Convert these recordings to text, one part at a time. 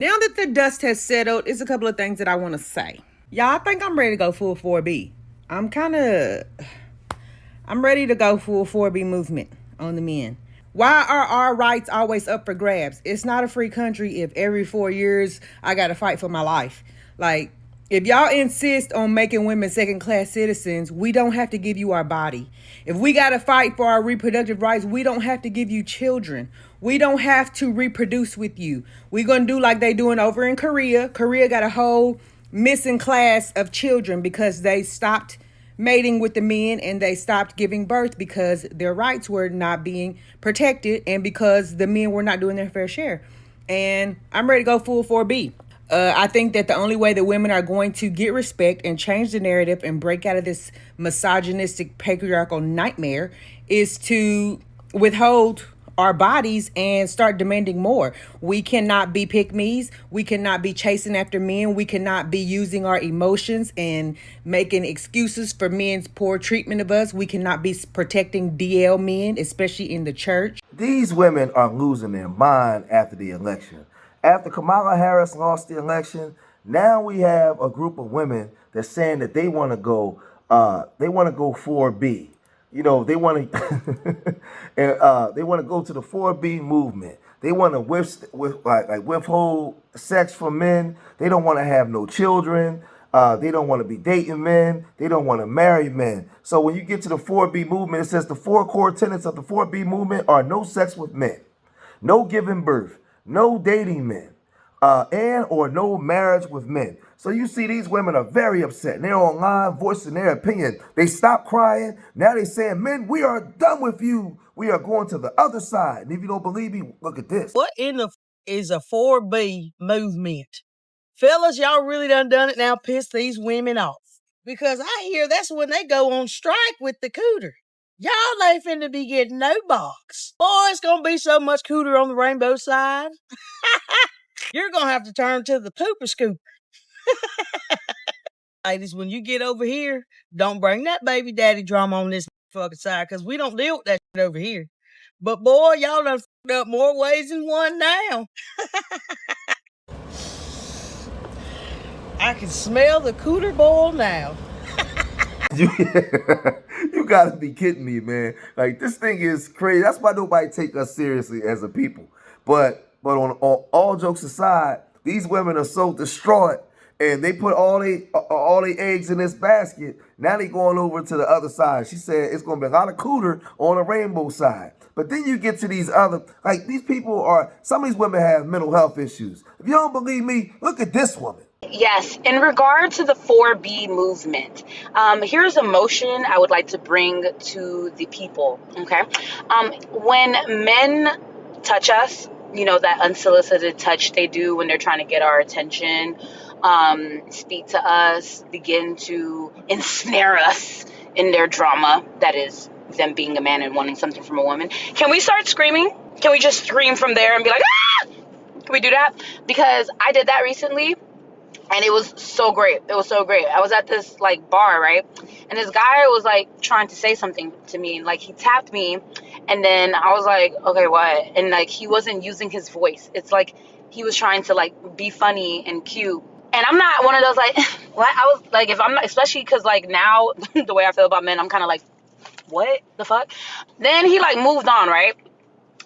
Now that the dust has settled, it's a couple of things that I want to say. Y'all, I think I'm ready to go full 4B. I'm ready to go full 4B movement on the men. Why are our rights always up for grabs? It's not a free country if every 4 years I got to fight for my life. Like, if y'all insist on making women second-class citizens, we don't have to give you our body. If we got to fight for our reproductive rights, we don't have to give you children. We don't have to reproduce with you. We're going to do like they doing over in Korea. Korea got a whole missing class of children because they stopped mating with the men and they stopped giving birth because their rights were not being protected and because the men were not doing their fair share. And I'm ready to go full 4B. I think that the only way that women are going to get respect and change the narrative and break out of this misogynistic patriarchal nightmare is to withhold our bodies and start demanding more. We cannot be pick-me's. We cannot be chasing after men. We cannot be using our emotions and making excuses for men's poor treatment of us. We cannot be protecting DL men, especially in the church. These women are losing their mind after the election. After Kamala Harris lost the election, now we have a group of women that's saying that they want to go 4B. You know, they want to they want to go to the 4B movement. They want to withhold sex from men. They don't want to have no children. They don't want to be dating men. They don't want to marry men. So when you get to the 4B movement, it says the four core tenets of the 4B movement are no sex with men, no giving birth, no dating men, and or no marriage with men. So you see these women are very upset. And they're online voicing their opinion. They stopped crying. Now they're saying, men, we are done with you. We are going to the other side. And if you don't believe me, look at this. What in the is a 4B movement? Fellas, y'all really done it now, piss these women off. Because I hear that's when they go on strike with the cooter. Y'all ain't finna be getting no box. Boy, it's gonna be so much cooter on the rainbow side. You're gonna have to turn to the pooper scoop. Ladies, when you get over here, don't bring that baby daddy drama on this fucking side, because we don't deal with that shit over here. But boy, y'all done fucked up more ways than one now. I can smell the cooter boil now. You gotta be kidding me, man. Like, this thing is crazy. That's why nobody take us seriously as a people. But on all jokes aside, these women are so distraught, and they put all they eggs in this basket. Now they going over to the other side. She said it's gonna be a lot of cooter on the rainbow side. But then you get to these other, like, these people are, some of these women have mental health issues. If you don't believe me, look at this woman. Yes, in regard to the 4B movement, here's a motion I would like to bring to the people, okay? When men touch us, you know, that unsolicited touch they do when they're trying to get our attention, speak to us, begin to ensnare us in their drama, that is them being a man and wanting something from a woman. Can we start screaming? Can we just scream from there and be like, ah! Can we do that? Because I did that recently. And it was so great. It was so great. I was at this like bar, right? And this guy was like trying to say something to me. And like he tapped me. And then I was like, okay, what? And like he wasn't using his voice. It's like he was trying to like be funny and cute. And I'm not one of those like, what? I was like, if I'm not, especially because like now the way I feel about men, I'm kind of like, what the fuck? Then he like moved on, right?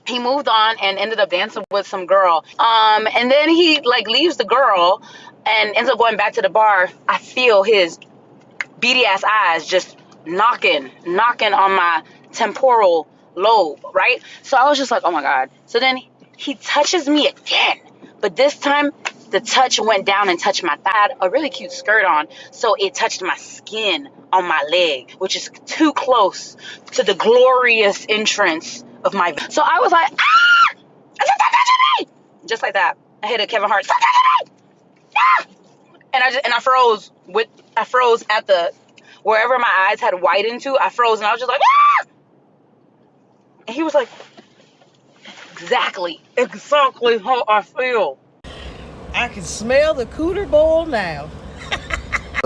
He moved on and ended up dancing with some girl. And then he like leaves the girl and ends up going back to the bar. I feel his beady ass eyes just knocking on my temporal lobe, right? So I was just like, oh my God. So then he touches me again, but this time the touch went down and touched my thigh. I had a really cute skirt on, so it touched my skin on my leg, which is too close to the glorious entrance of my. So I was like, ah! Stop touching me! Just like that. I hit a Kevin Hart. Stop touching me! Ah! And I froze at the wherever my eyes had widened to. I froze and I was just like, ah! And he was like, exactly how I feel. I can smell the cooter boil now.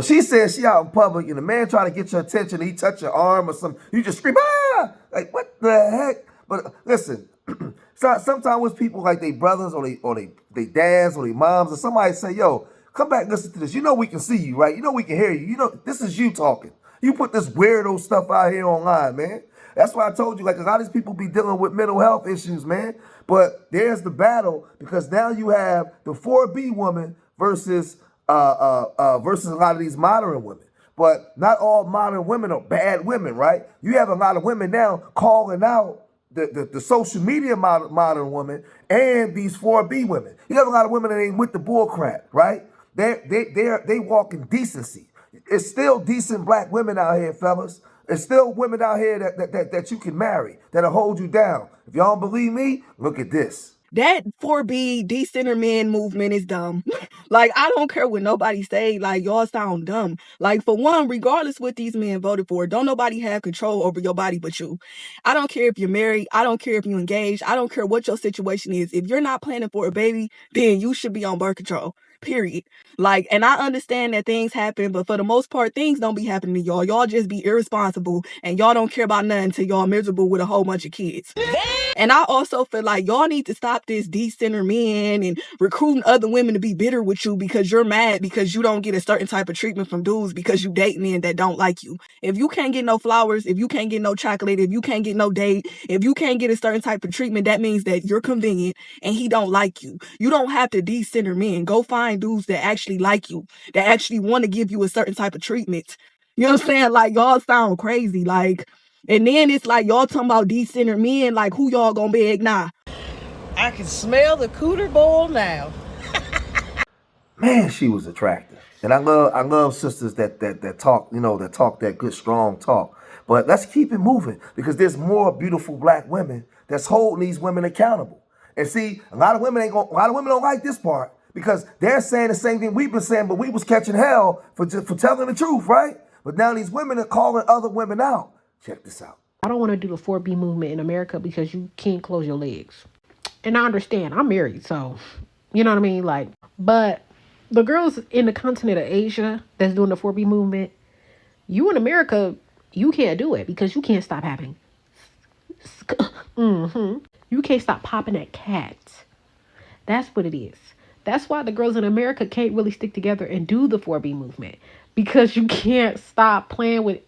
She said she out in public and the man trying to get your attention, he touch your arm or something, you just scream, ah! Like, what the heck? But listen, So sometimes with people like they brothers or they dads or they moms or somebody say, yo, come back and listen to this. You know we can see you, right? You know we can hear you. You know this is you talking. You put this weirdo stuff out here online, man. That's why I told you, like, a lot of these people be dealing with mental health issues, man. But there's the battle because now you have the 4B woman versus versus a lot of these modern women. But not all modern women are bad women, right? You have a lot of women now calling out the social media modern woman and these 4B women. You have a lot of women that ain't with the bull crap, right? They walk in decency. It's still decent black women out here, fellas. There's still women out here that you can marry, that'll hold you down. If y'all don't believe me, look at this. That 4B decenter men movement is dumb. Like, I don't care what nobody say. Like, y'all sound dumb. Like, for one, regardless what these men voted for, don't nobody have control over your body but you. I don't care if you're married. I don't care if you're engaged. I don't care what your situation is. If you're not planning for a baby, then you should be on birth control. Period. Like, and I understand that things happen, but for the most part, things don't be happening to y'all. Y'all just be irresponsible and y'all don't care about nothing until y'all miserable with a whole bunch of kids. And I also feel like y'all need to stop this decenter men and recruiting other women to be bitter with you because you're mad because you don't get a certain type of treatment from dudes because you date men that don't like you. If you can't get no flowers, if you can't get no chocolate, if you can't get no date, if you can't get a certain type of treatment, that means that you're convenient and he don't like you. You don't have to decenter men. Go find dudes that actually like you, that actually want to give you a certain type of treatment. You know what I'm saying? Like, y'all sound crazy. Like, and then it's like y'all talking about decenter men, like who y'all gonna beg now? I can smell the cooter boil now. Man, she was attractive. And I love sisters that talk, that talk that good, strong talk. But let's keep it moving because there's more beautiful black women that's holding these women accountable. And see, a lot of women don't like this part because they're saying the same thing we've been saying, but we was catching hell for telling the truth, right? But now these women are calling other women out. Check this out. I don't want to do the 4B movement in America because you can't close your legs. And I understand, I'm married, so, you know what I mean? Like, but the girls in the continent of Asia that's doing the 4B movement, you in America, you can't do it because you can't stop having. You can't stop popping at cats. That's what it is. That's why the girls in America can't really stick together and do the 4B movement because you can't stop playing with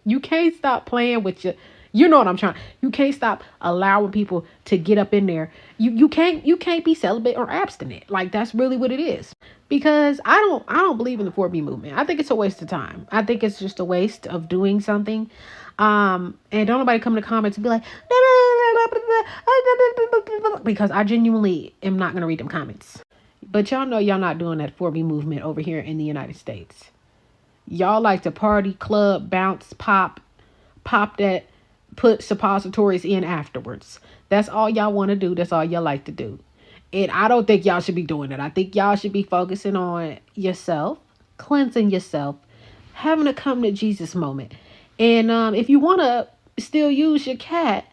you know what I'm trying. You can't stop allowing people to get up in there. You can't be celibate or abstinent. Like, that's really what it is. Because I don't believe in the 4B movement. I think it's a waste of time. I think it's just a waste of doing something. And don't nobody come in the comments and be like, because I genuinely am not gonna read them comments. But y'all know y'all not doing that 4B movement over here in the United States. Y'all like to party, club, bounce, pop that, put suppositories in afterwards. That's all y'all want to do. That's all y'all like to do. And I don't think y'all should be doing that. I think y'all should be focusing on yourself, cleansing yourself, having a come to Jesus moment. And if you want to still use your cat,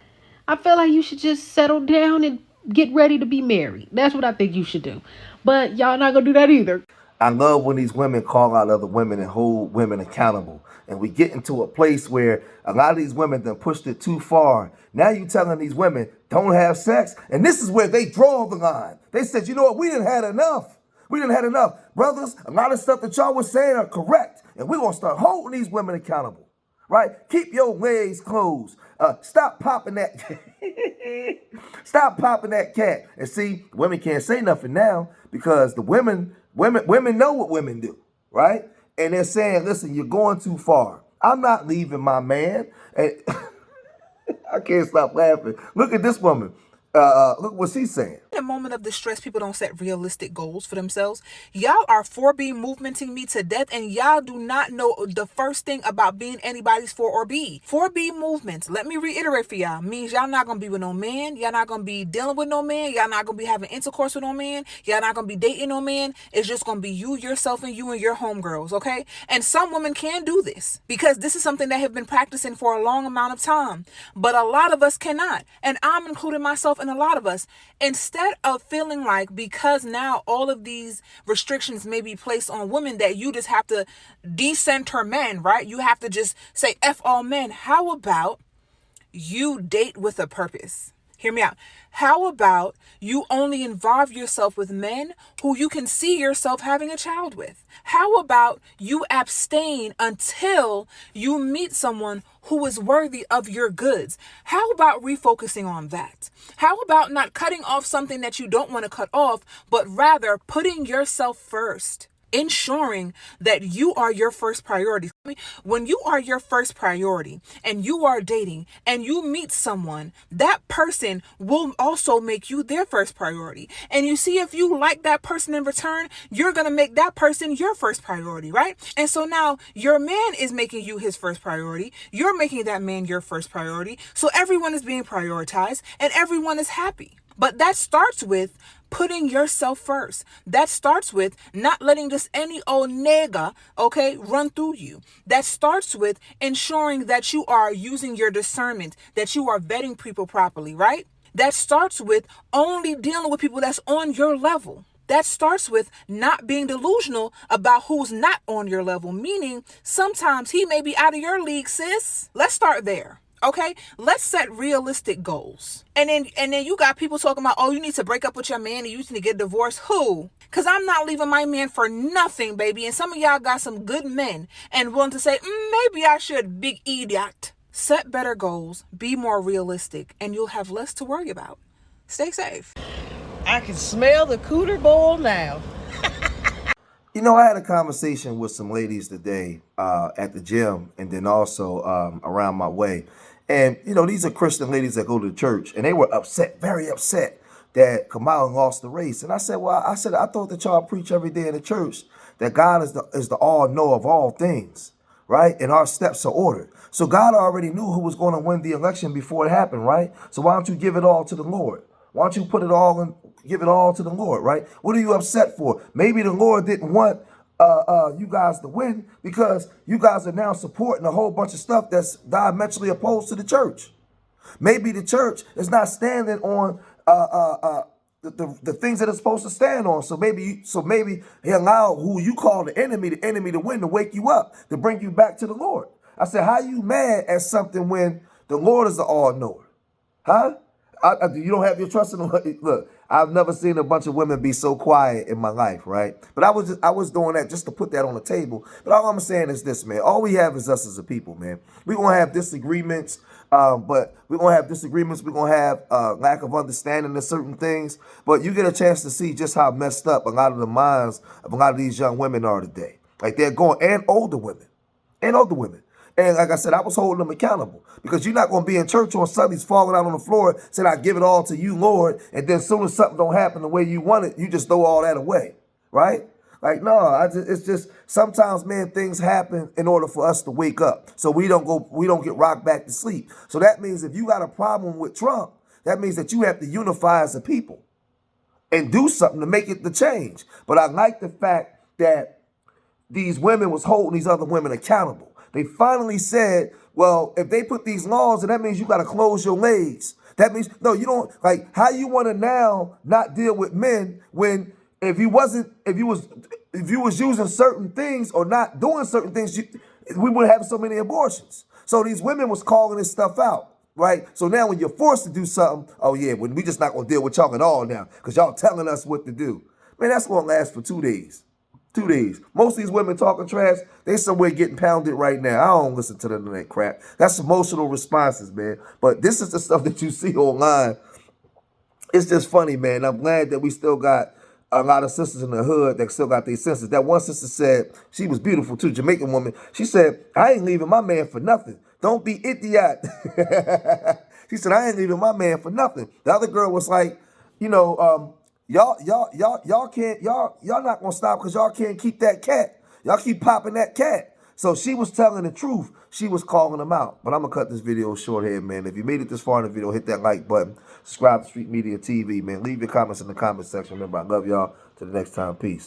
I feel like you should just settle down and get ready to be married. That's what I think you should do. But y'all not going to do that either. I love when these women call out other women and hold women accountable. And we get into a place where a lot of these women done pushed it too far. Now you telling these women don't have sex. And this is where they draw the line. They said, you know what? We didn't had enough. We didn't had enough. Brothers, a lot of stuff that y'all was saying are correct. And we're going to start holding these women accountable. Right? Keep your legs closed. Stop popping that. Stop popping that cat. And see, women can't say nothing now because the women know what women do, right? And they're saying, listen, you're going too far. I'm not leaving my man. And I can't stop laughing. Look at this woman. Look what she's saying. In a moment of distress, people don't set realistic goals for themselves. Y'all are 4B movementing me to death, and y'all do not know the first thing about being anybody's 4 or B. 4B movements, let me reiterate for y'all, means y'all not going to be with no man. Y'all not going to be dealing with no man. Y'all not going to be having intercourse with no man. Y'all not going to be dating no man. It's just going to be you, yourself, and your homegirls, okay? And some women can do this because this is something they have been practicing for a long amount of time. But a lot of us cannot. And I'm including myself in a lot of us. Instead of feeling like because now all of these restrictions may be placed on women that you just have to decenter men, right? You have to just say F all men. How about you date with a purpose? Hear me out. How about you only involve yourself with men who you can see yourself having a child with? How about you abstain until you meet someone who is worthy of your goods? How about refocusing on that? How about not cutting off something that you don't want to cut off, but rather putting yourself first? Ensuring that you are your first priority. When you are your first priority and you are dating and you meet someone, that person will also make you their first priority. And you see, if you like that person in return, you're going to make that person your first priority, right? And so now your man is making you his first priority. You're making that man your first priority. So everyone is being prioritized and everyone is happy. But that starts with putting yourself first. That starts with not letting just any old nigga, okay, run through you. That starts with ensuring that you are using your discernment, that you are vetting people properly, right? That starts with only dealing with people that's on your level. That starts with not being delusional about who's not on your level, meaning sometimes he may be out of your league, sis. Let's start there. Okay, let's set realistic goals. And then you got people talking about, oh, you need to break up with your man and you need to get divorced. Who? Because I'm not leaving my man for nothing, baby. And some of y'all got some good men and willing to say, maybe I should, big idiot. Set better goals, be more realistic, and you'll have less to worry about. Stay safe. I can smell the cooter boil now. You know, I had a conversation with some ladies today at the gym and then also around my way. And, you know, these are Christian ladies that go to church, and they were upset, very upset that Kamala lost the race. And I said, well, I thought that y'all preach every day in the church that God is the all-know of all things, right? And our steps are ordered. So God already knew who was going to win the election before it happened, right? So why don't you give it all to the Lord? Why don't you put it all in, give it all to the Lord, right? What are you upset for? Maybe the Lord didn't want you guys to win because you guys are now supporting a whole bunch of stuff that's diametrically opposed to the church. Maybe the church is not standing on the things that it's supposed to stand on. So maybe he allowed who you call the enemy to win, to wake you up, to bring you back to the Lord. I said, how you mad at something when the Lord is the all-knower? Huh? You don't have your trust in the look. I've never seen a bunch of women be so quiet in my life, right? But I was doing that just to put that on the table. But all I'm saying is this, man. All we have is us as a people, man. We're gonna have disagreements, but we're gonna have disagreements. We're gonna have lack of understanding of certain things. But you get a chance to see just how messed up a lot of the minds of a lot of these young women are today. Like they're going, and older women. And like I said, I was holding them accountable because you're not going to be in church on Sundays falling out on the floor saying, I give it all to you, Lord. And then as soon as something don't happen the way you want it, you just throw all that away, right? Like, no, it's just sometimes, man, things happen in order for us to wake up. So we don't get rocked back to sleep. So that means if you got a problem with Trump, that means that you have to unify as a people and do something to make it the change. But I like the fact that these women was holding these other women accountable. They finally said, well, if they put these laws, and that means you got to close your legs. That means, no, you don't, like, how you want to now not deal with men when if you was using certain things or not doing certain things, we wouldn't have so many abortions. So these women was calling this stuff out, right? So now when you're forced to do something, oh yeah, well, we just not going to deal with y'all at all now because y'all telling us what to do. Man, that's going to last for 2 days. 2 days. Most of these women talking trash, they somewhere getting pounded right now. I don't listen to them that crap. That's emotional responses, man. But this is the stuff that you see online. It's just funny, man. I'm glad that we still got a lot of sisters in the hood that still got their senses. That one sister said, she was beautiful too, Jamaican woman. She said, I ain't leaving my man for nothing. Don't be idiot. She said, I ain't leaving my man for nothing. The other girl was like, you know, y'all not gonna stop because y'all can't keep that cat. Y'all keep popping that cat. So she was telling the truth. She was calling them out. But I'm gonna cut this video short here, man. If you made it this far in the video, hit that like button. Subscribe to Street Media TV, man. Leave your comments in the comment section. Remember, I love y'all. Till the next time, peace.